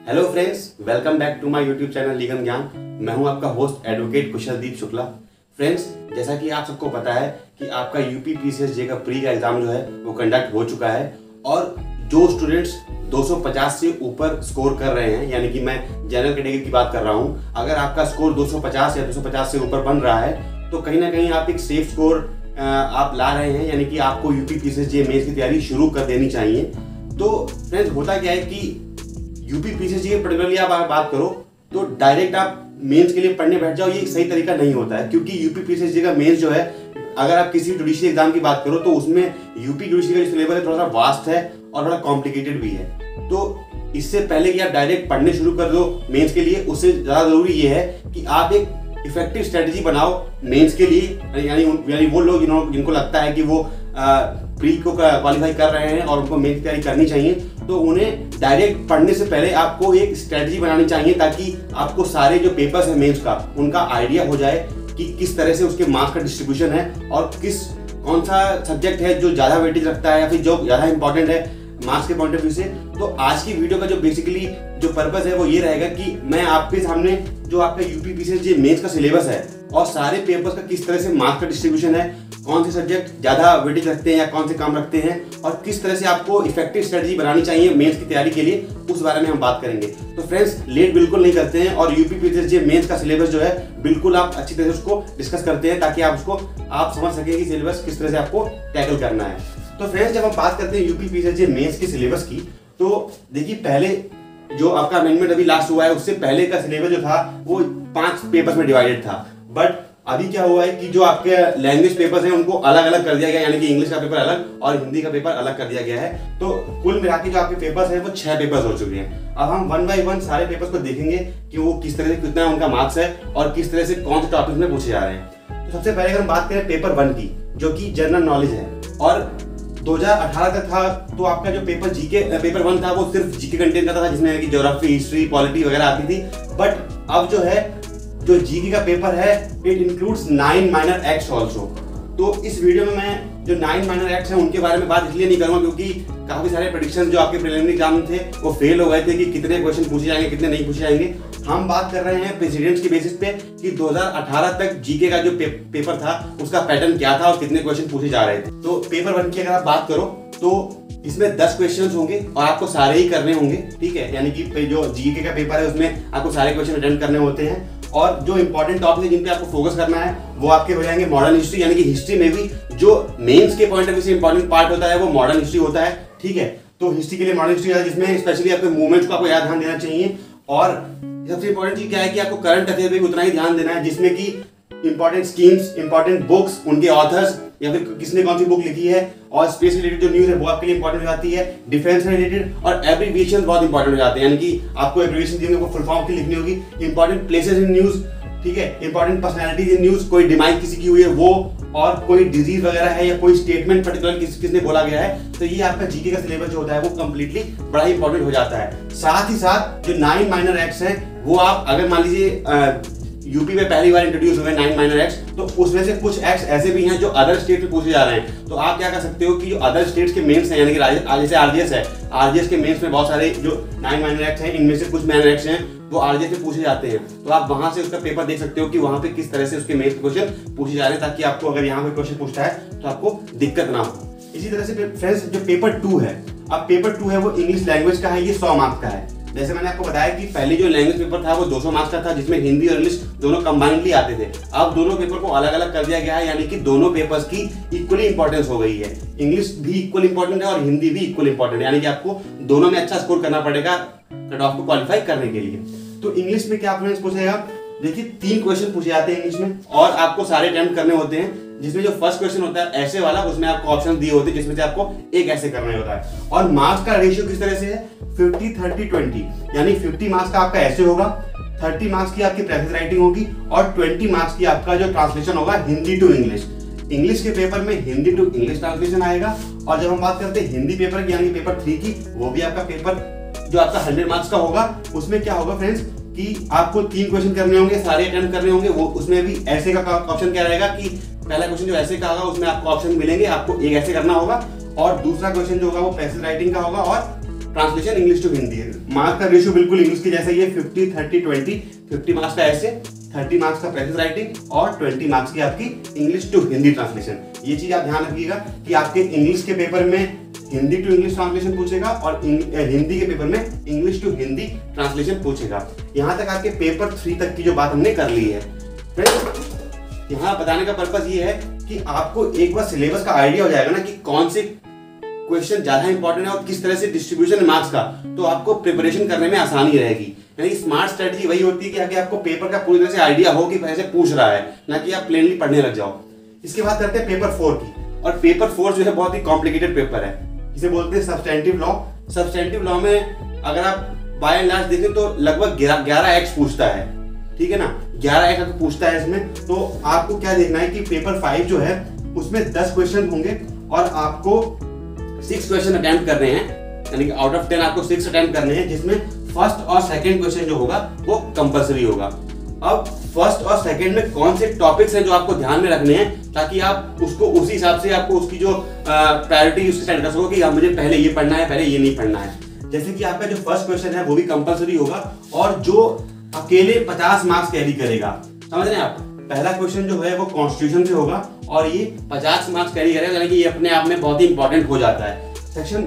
Hello friends, welcome back to my YouTube channel लीगम ज्ञान। मैं हूं आपका host advocate Kushaldeep Shukla. Friends, जैसा कि आप सबको पता है कि आपका यूपी पीसीएसजे का प्री का एग्जाम जो है वो कंडक्ट हो चुका है और जो स्टूडेंट्स 250 से ऊपर स्कोर कर रहे हैं, यानी कि मैं जनरल कैटेगरी की बात कर रहा हूं, अगर आपका स्कोर 250 या 250 से ऊपर बन रहा है तो कहीं ना कहीं आप एक सेफ स्कोर आप ला रहे हैं, यानी कि आपको यूपी पीसीएसजे मेंस की तैयारी शुरू कर देनी चाहिए। तो फ्रेंड्स, होता क्या है कि यूपी पीसीएसजे की पर्टिकुलरली आप बात करो तो डायरेक्ट आप मेंस के लिए पढ़ने बैठ जाओ, ये सही तरीका नहीं होता है। क्योंकि यूपी पीसीएसजे का मेंस जो है, अगर आप किसी जुडिशरी एग्जाम की बात करो तो उसमें यूपी जुडिशरी का जो सिलेबस है थोड़ा सा वास्ट है और थोड़ा कॉम्प्लिकेटेड भी है। तो इससे पहले कि आप डायरेक्ट पढ़ने शुरू कर दो मेंस के लिए, उससे ज़्यादा जरूरी ये है कि आप एक इफेक्टिव स्ट्रेटजी बनाओ मेंस के लिए। यानी वो लोग जिनको लगता है कि वो प्री को क्वालिफाई कर रहे हैं और उनको मेंस की तैयारी करनी चाहिए, तो उन्हें डायरेक्ट पढ़ने से पहले आपको एक स्ट्रेटजी बनानी चाहिए ताकि आपको सारे जो पेपर्स हैं मेंस का उनका आइडिया हो जाए कि किस तरह से उसके मार्क्स का डिस्ट्रीब्यूशन है और कौन सा सब्जेक्ट है जो ज़्यादा वेटेज रखता है या फिर जो ज़्यादा इंपॉर्टेंट है मार्क्स के पॉइंट ऑफ व्यू से। तो आज की वीडियो का जो बेसिकली जो पर्पस है वो ये रहेगा कि मैं आपके सामने जो आपका यूपी पीसीएसजे मेंस का सिलेबस है और सारे पेपर्स का किस तरह से मार्क्स का डिस्ट्रीब्यूशन है, कौन से सब्जेक्ट ज़्यादा वेटेज रखते हैं या कौन से कम रखते हैं और किस तरह से आपको इफेक्टिव स्ट्रेटजी बनानी चाहिए मेंस की तैयारी के लिए, उस बारे में हम बात करेंगे। तो फ्रेंड्स, लेट बिल्कुल नहीं करते हैं और यूपी पीसीएसजे मेंस का सिलेबस जो है बिल्कुल आप अच्छी तरह से उसको डिस्कस करते हैं ताकि आप समझ सकें कि सिलेबस किस तरह से आपको टैकल करना है। तो फ्रेंड्स, जब हम बात करते हैं यूपी पीसीएसजे मेंस के सिलेबस की, तो देखिए पहले जो आपका अमेंडमेंट अभी लास्ट हुआ है उससे पहले का सिलेबस जो था वो 5 पेपर्स में डिवाइडेड था। बट अभी क्या हुआ है कि जो आपके लैंग्वेज पेपर्स हैं उनको अलग अलग कर दिया गया, यानी कि इंग्लिश का पेपर अलग और हिंदी का पेपर अलग कर दिया गया है। तो कुल मिला के जो आपके पेपर्स हैं वो 6 पेपर्स हो चुके हैं। अब हम 1 बाय 1 सारे पेपर्स को देखेंगे कि वो किस तरह से कितना उनका मार्क्स है और किस तरह से कौन से टॉपिक में पूछे जा रहे हैं। तो सबसे पहले अगर हम बात करें पेपर 1 की, जो कि जनरल नॉलेज है और 2018 तक था, तो आपका जो पेपर 1 था वो सिर्फ जीके कंटेंट का था, जिसमें कि ज्योग्राफी, हिस्ट्री, पॉलिटी वगैरह आती थी। बट अब जो जीके का पेपर है, it includes 9 minor acts also. तो इस वीडियो में मैं जो 9 माइनर एक्ट्स हैं उनके बारे में बात इसलिए नहीं करूंगा क्योंकि काफी सारे प्रेडिक्शन जो आपके प्रीलिमिनरी एग्जाम थे वो फेल हो गए थे कि कितने क्वेश्चन पूछे जाएंगे, कितने नहीं पूछे जाएंगे। हम बात कर रहे हैं प्रेसिडेंट्स की बेसिस पे कि 2018 तक जीके का जो पेपर था उसका पैटर्न क्या था और कितने क्वेश्चन पूछे जा रहे थे। तो पेपर 1 की अगर आप बात करो तो इसमें 10 क्वेश्चन होंगे और आपको सारे ही करने होंगे, ठीक है। यानी कि जो जीके का पेपर है उसमें आपको सारे क्वेश्चन अटेंड करने होते हैं और जो इंपॉर्टेंट टॉपिक है जिन पे आपको फोकस करना है वो आपके हो जाएंगे मॉडर्न हिस्ट्री, यानी कि हिस्ट्री में भी जो मेंस के पॉइंट ऑफ व्यू से इंपॉर्टेंट पार्ट होता है वो मॉडर्न हिस्ट्री होता है, ठीक है। तो हिस्ट्री के लिए मॉडर्न हिस्ट्री है जिसमें स्पेशली आपके मूवमेंट्स को आपको याद ध्यान देना चाहिए और सबसे इंपॉर्टेंट चीज क्या है कि आपको करंट अफेयर पे भी उतना ही ध्यान देना है, जिसमें कि इंपॉर्टेंट स्कीम्स, इंपॉर्टेंट बुक्स, उनके ऑथर्स या फिर किसने कौन सी बुक लिखी है और स्पेस रिलेटेड जो न्यूज है वो आपके लिए इंपॉर्टेंट हो जाती है। डिफेंस से रिलेटेड और एब्रीविएशन बहुत इंपॉर्टेंट हो जाते हैं, यानी कि आपको एब्रीविएशन दी होगी, फुल फॉर्म की लिखनी होगी। इंपॉर्टेंट प्लेसेस इन न्यूज, ठीक है, इंपॉर्टेंट पर्सनैलिटीज इन न्यूज, कोई डिमाइस किसी की हुई है वो, और कोई डिजीज वगैरह है या कोई स्टेटमेंट पर्टिकुलर किसने बोला गया है। तो ये आपका जीके का सिलेबस जो होता है वो कंप्लीटली बड़ा ही इंपॉर्टेंट हो जाता है। साथ ही साथ जो 9 माइनर एक्ट्स हैं वो आप अगर मान लीजिए यूपी में पहली बार इंट्रोड्यूस हुए 9 माइनर एक्ट्स, तो उसमें से कुछ एक्ट्स ऐसे भी हैं जो अदर स्टेट में पूछे जा रहे हैं। तो आप क्या कर सकते हो कि जो अदर स्टेट्स के मेंस हैं, यानी कि जैसे आरजीएस है, आरजीएस के मेंस में बहुत सारे जो 9 माइनर एक्ट्स हैं, इनमें से कुछ माइनर एक्ट्स हैं वो आरजीएस में पूछे जाते हैं। तो आप वहां से उसका पेपर देख सकते हो कि वहां पे किस तरह से उसके मेंस के क्वेश्चन पूछे जा रहे हैं, ताकि आपको अगर यहाँ कोई क्वेश्चन पूछता है तो आपको दिक्कत ना हो। इसी तरह से फ्रेंड्स, जो पेपर 2 है, अब पेपर 2 है वो इंग्लिश लैंग्वेज का है, ये 100 मार्क्स का है। जैसे मैंने आपको बताया कि पहले जो लैंग्वेज पेपर था वो 200 मार्क्स का था, जिसमें हिंदी और इंग्लिश दोनों कंबाइनली आते थे। अब दोनों पेपर को अलग अलग कर दिया गया है, यानी कि दोनों पेपर्स की इक्वली इंपॉर्टेंस हो गई है। इंग्लिश भी इक्वल इंपॉर्टेंट है और हिंदी भी इक्वल इंपॉर्टेंट है, यानी कि आपको दोनों में अच्छा स्कोर करना पड़ेगा कट ऑफ को क्वालिफाई करने के लिए। तो इंग्लिश में क्या फ्रेंड्स पूछेगा, देखिए 3 क्वेश्चन पूछे जाते हैं इंग्लिश में और आपको सारे अटेम्प्ट करने होते हैं। जिसमें जो फर्स्ट क्वेश्चन होता है ऐसे वाला, उसमें आपको ऑप्शन दिए होते हैं जिसमें से आपको एक ऐसे करना होता है। और मार्क्स का रेशियो किस तरह से है, 50-30-20, यानी 50 मार्क्स का आपका ऐसे होगा, 30 मार्क्स की आपकी प्रेफेस राइटिंग होगी और 20 मार्क्स की आपका जो ट्रांसलेशन होगा हिंदी टू इंग्लिश। इंग्लिश के पेपर में हिंदी टू इंग्लिश ट्रांसलेशन आएगा। और जब हम बात करते हैं हिंदी पेपर की, यानी कि पेपर 3 की, वो भी आपका पेपर जो आपका 100 मार्क्स का होगा, उसमें क्या होगा फ्रेंड्स कि आपको 3 क्वेश्चन करने होंगे, सारे अटेम्प्ट करने होंगे। वो उसमें भी ऐसे का ऑप्शन क्या रहेगा कि पहला क्वेश्चन जो ऐसे का होगा उसमें आपको ऑप्शन मिलेंगे, आपको एक ऐसे करना होगा और दूसरा क्वेश्चन जो होगा वो पैसेज राइटिंग का होगा और ट्रांसलेशन इंग्लिश टू हिंदी है। मार्क्स का रेशियो बिल्कुल इंग्लिश के जैसा ही है, 50-30-20। 50 मार्क्स का ऐसे, 30 मार्क्स का प्रैक्टिस राइटिंग और 20 मार्क्स की आपकी इंग्लिश टू हिंदी ट्रांसलेशन। ये चीज आप ध्यान रखिएगा कि आपके इंग्लिश के पेपर में हिंदी टू इंग्लिश ट्रांसलेशन पूछेगा और हिंदी के पेपर में इंग्लिश टू हिंदी ट्रांसलेशन पूछेगा। यहाँ तक आपके पेपर 3 तक की जो बात हमने कर ली है। यहाँ बताने का पर्पस ये है कि आपको एक बार सिलेबस का आइडिया हो जाएगा ना कि कौन से क्वेश्चन ज्यादा इंपॉर्टेंट है और किस तरह से डिस्ट्रीब्यूशन है मार्क्स का, तो आपको प्रिपरेशन करने में आसानी रहेगी। यानी स्मार्ट स्ट्रेटजी वही होती है कि आगे आपको पेपर का पूरी तरह से आइडिया हो कि कैसे पूछ रहा है, ना कि आप प्लेनली पढ़ने लग जाओ। इसके बाद करते हैं पेपर 4 की। और पेपर 4 जो है बहुत ही कॉम्प्लिकेटेड पेपर है, इसे बोलते हैं सब्सटेंटिव लॉ। सब्सटेंटिव लॉ में अगर आप बाय एंड लार्ज देखें तो लगभग 11 एक्ट पूछता है, ठीक है ना, 11 एक्ट पूछता है इसमें। तो आपको क्या देखना है कि पेपर 5 जो है उसमें 10 क्वेश्चन होंगे और आपको 6 क्वेश्चन अटेम्प्ट करने हैं, यानी कि आउट ऑफ 10 आपको 6 अटेम्प्ट करने हैं, जिसमें फर्स्ट और सेकंड क्वेश्चन जो होगा वो कंपलसरी होगा। अब फर्स्ट और सेकंड में कौन से टॉपिक्स हैं जो आपको ध्यान में रखने हैं, ताकि आप उसको उसी हिसाब से आपको उसकी जो प्रायोरिटी उसकी सेट कर सको कि मुझे पहले ये पढ़ना है, पहले ये नहीं पढ़ना है। जैसे कि आपका जो फर्स्ट क्वेश्चन है वो भी कंपलसरी होगा और जो अकेले 50 मार्क्स कैरी करेगा, समझ रहे हैं आप। पहला क्वेश्चन जो है वो कॉन्स्टिट्यूशन से होगा और ये 50 मार्क्स कैरी करेगा, यानी कि ये अपने आप में बहुत ही इंपॉर्टेंट हो जाता है। सेक्शन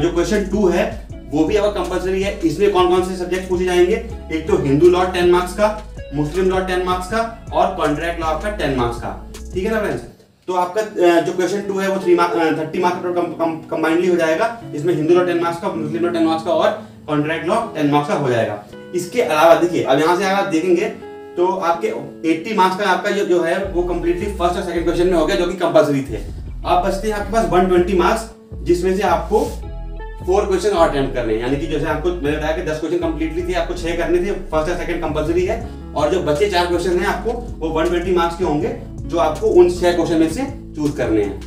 जो क्वेश्चन 2 है वो भी आपका कंपलसरी है। इसमें कौन कौन से सब्जेक्ट पूछे जाएंगे, एक तो हिंदू लॉ 10 मार्क्स का, मुस्लिम लॉ 10 मार्क्स का और कॉन्ट्रैक्ट लॉ आपका 10 मार्क्स का, ठीक है ना फ्रेंड्स। तो आपका जो क्वेश्चन 2 है वो 30 मार्क्स कंबाइनली हो जाएगा। इसमें हिंदू लॉ 10 मार्क्स का, मुस्लिम लॉ 10 मार्क्स का और कॉन्ट्रैक्ट लॉ 10 मार्क्स का हो जाएगा। इसके अलावा देखिए, अब यहाँ से अगर आप देखेंगे तो आपके 80 मार्क्स का आपका जो है वो कंप्लीटली फर्स्ट और सेकंड क्वेश्चन में हो गया, जो कि कंपलसरी थे। आप बचते हैं आपके पास 120 मार्क्स, जिसमें से आपको 4 क्वेश्चन और अटेम्प्ट करने हैं। यानी कि जैसे आपको मैंने बताया कि 10 क्वेश्चन कंप्लीटली थे, आपको 6 करने थे, फर्स्ट और सेकंड कंपलसरी है, और जो बचे 4 क्वेश्चन हैं आपको वो 120 मार्क्स के होंगे, जो आपको उन 6 क्वेश्चन में से चूज करने हैं,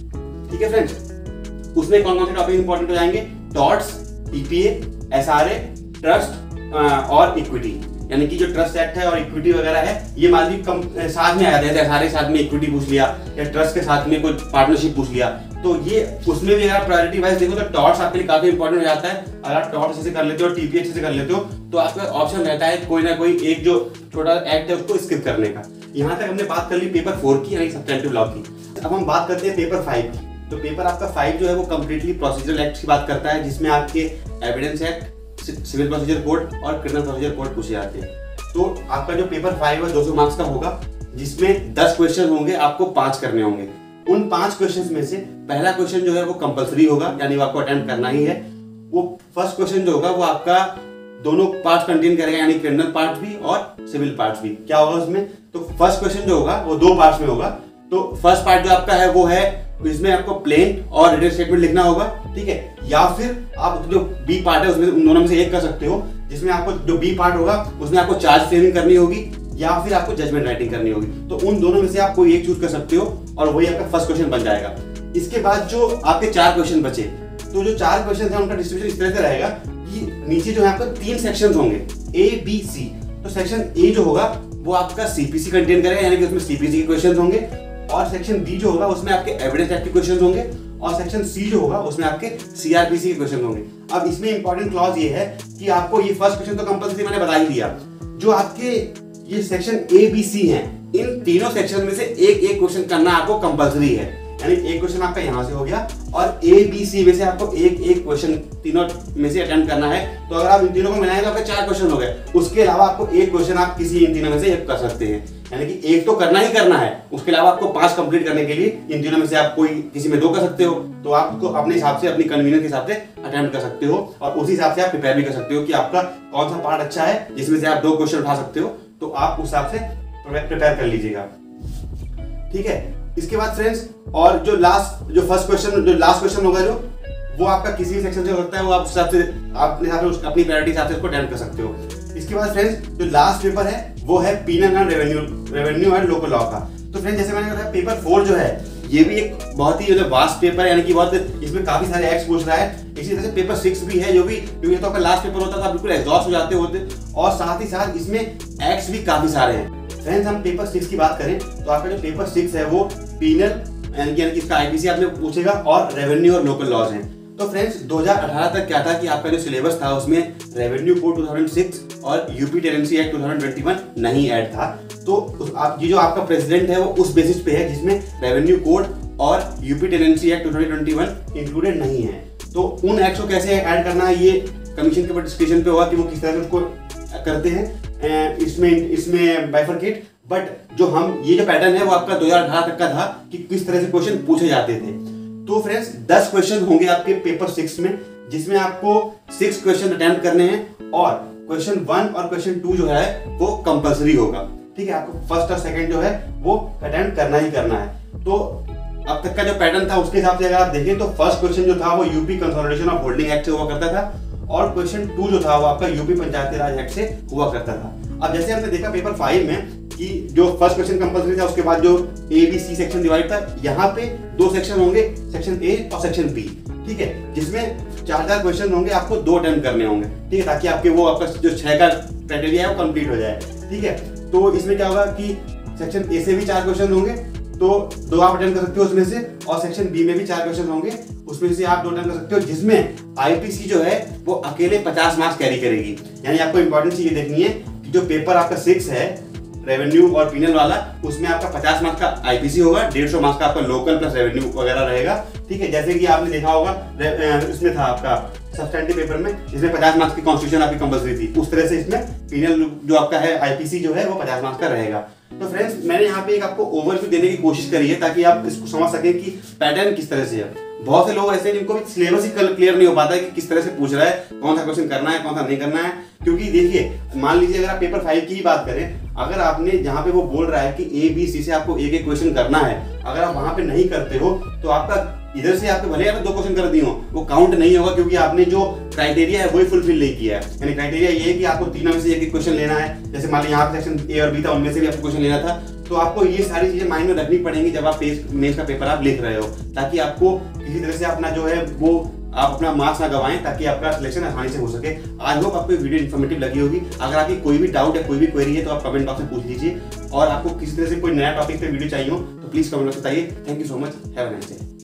ठीक है फ्रेंड्स। उसमें कौन कौन से टॉपिक इंपॉर्टेंट हो जाएंगे, टॉर्ट्स, पीपीए, एसआरए, ट्रस्ट और इक्विटी। यानी कि जो ट्रस्ट एक्ट है और इक्विटी वगैरह है, ये मान लीजिए साथ में आ जाते हैं, सारे साथ में इक्विटी पूछ लिया या ट्रस्ट के साथ में कोई पार्टनरशिप पूछ लिया, तो ये उसमें भी अगर प्रायोरिटी वाइज देखो तो टॉर्ट्स आपके लिए काफी इंपॉर्टेंट हो जाता है। अगर आप टॉर्ट्स से कर लेते हो, टीपीए से कर लेते हो, तो आपका ऑप्शन रहता है कोई ना कोई एक जो छोटा एक्ट है उसको स्किप करने का। यहाँ तक हमने बात कर ली पेपर 4 की, यानी सब्सटेंटिव लॉ की। अब हम बात करते हैं पेपर 5 की। तो पेपर आपका 5 जो है वो कम्प्लीटली प्रोसीजरल एक्ट की बात करता है, जिसमें आपके evidence act, civil procedure code और क्रिमिनल प्रोसीजर कोड पूछे जाते हैं। तो आपका जो पेपर 5 है 200 मार्क्स का होगा, जिसमें 10 क्वेश्चन होंगे, आपको 5 करने होंगे। उन 5 क्वेश्चन में से पहला क्वेश्चन जो है वो कंपलसरी होगा, यानी वो आपको अटेम्प्ट करना ही है। वो फर्स्ट क्वेश्चन जो होगा वो आपका दोनों पार्ट कंटेन करेगा, यानी क्रिमिनल पार्ट भी और सिविल पार्ट भी। क्या होगा उसमें, तो फर्स्ट क्वेश्चन जो होगा वो 2 पार्ट्स में होगा। तो फर्स्ट पार्ट जो आपका है वो है, इसमें आपको प्लेन और रिटन स्टेटमेंट लिखना होगा, ठीक है। या फिर आप जो बी पार्ट है उसमें उन दोनों में से एक कर सकते हो, जिसमें आपको जो बी पार्ट होगा उसमें आपको चार्ज फ्रेमिंग करनी होगी या फिर आपको जजमेंट राइटिंग करनी होगी। तो उन दोनों में से आप कोई एक चूज कर सकते हो और वही आपका फर्स्ट क्वेश्चन बन जाएगा। इसके बाद जो आपके 4 क्वेश्चन बचे, तो जो 4 क्वेश्चन है उनका डिस्ट्रीब्यूशन इस तरह से रहेगा कि नीचे जो है आपको 3 सेक्शंस होंगे, ए बी सी। तो सेक्शन ए जो होगा वो आपका सीपीसी कंटेन करेगा, यानी कि उसमें सीपीसी के क्वेश्चंस होंगे, और सेक्शन बी जो होगा उसमें आपके एविडेंस एक्ट के क्वेश्चंस होंगे, और सेक्शन सी जो होगा उसमें आपके सीआरपीसी के क्वेश्चन होंगे। अब इसमें इंपॉर्टेंट क्लॉज ये है कि आपको ये फर्स्ट क्वेश्चन तो कंपलसरी मैंने बता ही दिया, जो आपके ये सेक्शन ए बी सी हैं, इन तीनों सेक्शन में से एक क्वेश्चन करना आपको कंपलसरी है। यानी एक क्वेश्चन आपका यहाँ से हो गया और ए बी सी में से आपको एक क्वेश्चन तीनों में से अटेम्प्ट करना है। तो अगर आप इन तीनों को मिलाएंगे तो आपके 4 क्वेश्चन हो गए। उसके अलावा आपको एक क्वेश्चन आप किसी इन तीनों में से एक कर सकते हैं, यानी कि एक तो करना ही करना है। उसके अलावा आपको 5 कंप्लीट करने के लिए इन तीनों में से आप कोई किसी में 2 कर सकते हो। तो आप उसको अपने हिसाब से, अपनी कन्वीनियंस के हिसाब से अटेम्प्ट कर सकते हो, और उसी हिसाब से आप प्रिपेयर भी कर सकते हो कि आपका कौन सा पार्ट अच्छा है जिसमें से आप 2 क्वेश्चन उठा सकते हो। तो आप उस हिसाब से प्रिपेयर कर लीजिएगा, ठीक है। इसके बाद फ्रेंड्स, और जो लास्ट क्वेश्चन होगा जो वो आपका किसी भी सेक्शन से हो सकता है, वो आप हिसाब से अपने हिसाब से अपनी प्रायोरिटी हिसाब से उसको अटेम्प्ट कर सकते हो। इसके बाद फ्रेंड्स जो लास्ट पेपर है वो है penal and revenue and local law का। तो फ्रेंड्स जैसे मैंने कहा पेपर 4 जो है ये भी एक बहुत ही वास्ट पेपर है, यानी कि बहुत इसमें काफी सारे एक्ट्स पूछ रहा है। इसी तरह से पेपर 6 भी है, जो भी क्योंकि तो आपका लास्ट पेपर होता था, बिल्कुल एग्जॉस्ट हो जाते होते, और साथ ही साथ इसमें एक्ट्स भी काफी सारे हैं। फ्रेंड्स हम पेपर 6 की बात करें तो आपका जो पेपर 6 है वो पीनल यानी कि इसका आईपीसी आपने पूछेगा, और रेवेन्यू और लोकल लॉज हैं। तो फ्रेंड्स 2018 तक क्या था कि आपका जो सिलेबस था उसमें रेवेन्यू कोड 2006 और यूपी टेनेंसी एक्ट 2021 नहीं ऐड था। तो आप ये जो आपका प्रेसिडेंट है वो उस बेसिस पे है जिसमें रेवेन्यू कोड और यूपी टेनेंसी एक्ट 2021 इंक्लूडेड नहीं है। तो उन एक्ट्स को कैसे ऐड करना है ये कमीशन के ऊपर डिस्कशन पे होगा कि वो किस तरह से उसको करते हैं, इसमें बाइफरकेट। बट जो हम ये जो पैटर्न है वो आपका 2018 तक का था कि किस तरह से क्वेश्चन पूछे जाते थे। तो फ्रेंड्स 10 क्वेश्चन होंगे आपके पेपर 6 में, जिसमें आपको 6 क्वेश्चन अटेम्प्ट करने हैं और क्वेश्चन 1 और क्वेश्चन 2 जो है वो कंपलसरी होगा। ठीक है, आपको फर्स्ट और सेकंड जो है वो अटेम्प्ट करना ही करना है। तो अब तक का जो पैटर्न था उसके हिसाब से अगर आप देखें तो फर्स्ट क्वेश्चन जो था वो UP consolidation of holding act से हुआ करता था और क्वेश्चन 2 जो था वो आपका यूपी पंचायती राज एक्ट से हुआ करता था। अब जैसे हमने देखा पेपर 5 में कि जो फर्स्ट क्वेश्चन कंपलसरी था उसके बाद जो ABC सेक्शन डिवाइड था, यहाँ पे 2 सेक्शन होंगे, सेक्शन A और सेक्शन B। ठीक है, जिसमें 4 क्वेश्चन होंगे, आपको 2 अटेम्प्ट करने होंगे। ठीक है, ताकि आपके वो आपका जो 6 का क्राइटेरिया है वो कंप्लीट हो जाए। ठीक है, तो इसमें क्या होगा कि सेक्शन A से भी 4 क्वेश्चन होंगे, तो 2 आप अटेम्प्ट कर सकते हो उसमें से, और सेक्शन B में भी 4 क्वेश्चन होंगे, उसमें से आप 2 अटेम्प्ट कर सकते हो, जिसमें IPC जो है वो अकेले 50 मार्क्स कैरी करेगी। यानी आपको इंपॉर्टेंट चीज ये देखनी है कि जो पेपर आपका 6 है रेवेन्यू और पीनल वाला, उसमें आपका 50 मार्क्स का IPC होगा, 150 मार्क्स का आपका लोकल प्लस रेवेन्यू वगैरह रहेगा। ठीक है, जैसे कि आपने देखा होगा इसमें था आपका सब्सटेंटिव पेपर में, जिसमें 50 मार्क्स की कॉन्स्टिट्यूशन आपकी कंपलसरी थी, उस तरह से इसमें पीनल जो आपका है IPC जो है वो 50 मार्क्स का रहेगा। तो फ्रेंड्स मैंने यहाँ पे एक आपको ओवरव्यू देने की कोशिश करी है ताकि आप इसको समझ सकें कि पैटर्न किस तरह से है। बहुत से लोग ऐसे जिनको भी सिलेबस ही क्लियर नहीं हो पाता है कि किस तरह से पूछ रहा है, कौन सा क्वेश्चन करना है, कौन सा नहीं करना है। क्योंकि देखिए, मान लीजिए अगर आप पेपर 5 की ही बात करें, अगर आपने जहाँ पे वो बोल रहा है कि ABC से आपको एक क्वेश्चन करना है, अगर आप वहां पे नहीं करते हो तो आपका इधर से आपके भले आपने 2 क्वेश्चन कर दिए हो, वो काउंट नहीं होगा, क्योंकि आपने जो क्राइटेरिया है वही फुलफिल नहीं किया है। यानी क्राइटेरिया ये है कि आपको तीनों में से एक क्वेश्चन लेना है। जैसे मान लीजिए यहाँ पे सेक्शन A और B था, उनमें से भी आपको क्वेश्चन लेना था। तो आपको ये सारी चीजें माइंड में रखनी पड़ेंगी जब आप मेंस का पेपर आप लिख रहे हो, ताकि आपको किसी तरह से अपना जो है वो आप अपना मार्क्स ना गवाएं, ताकि आपका सिलेक्शन आसानी से हो सके। आज होप आपको वीडियो इन्फॉर्मेटिव लगी होगी। अगर आपकी कोई भी डाउट है, कोई भी क्वेरी है, तो आप कमेंट बॉक्स में पूछ लीजिए। और आपको किसी तरह से कोई नया टॉपिक पे वीडियो चाहिए हो तो प्लीज कमेंट बॉक्स में बताइए। Thank you so much, have a nice day.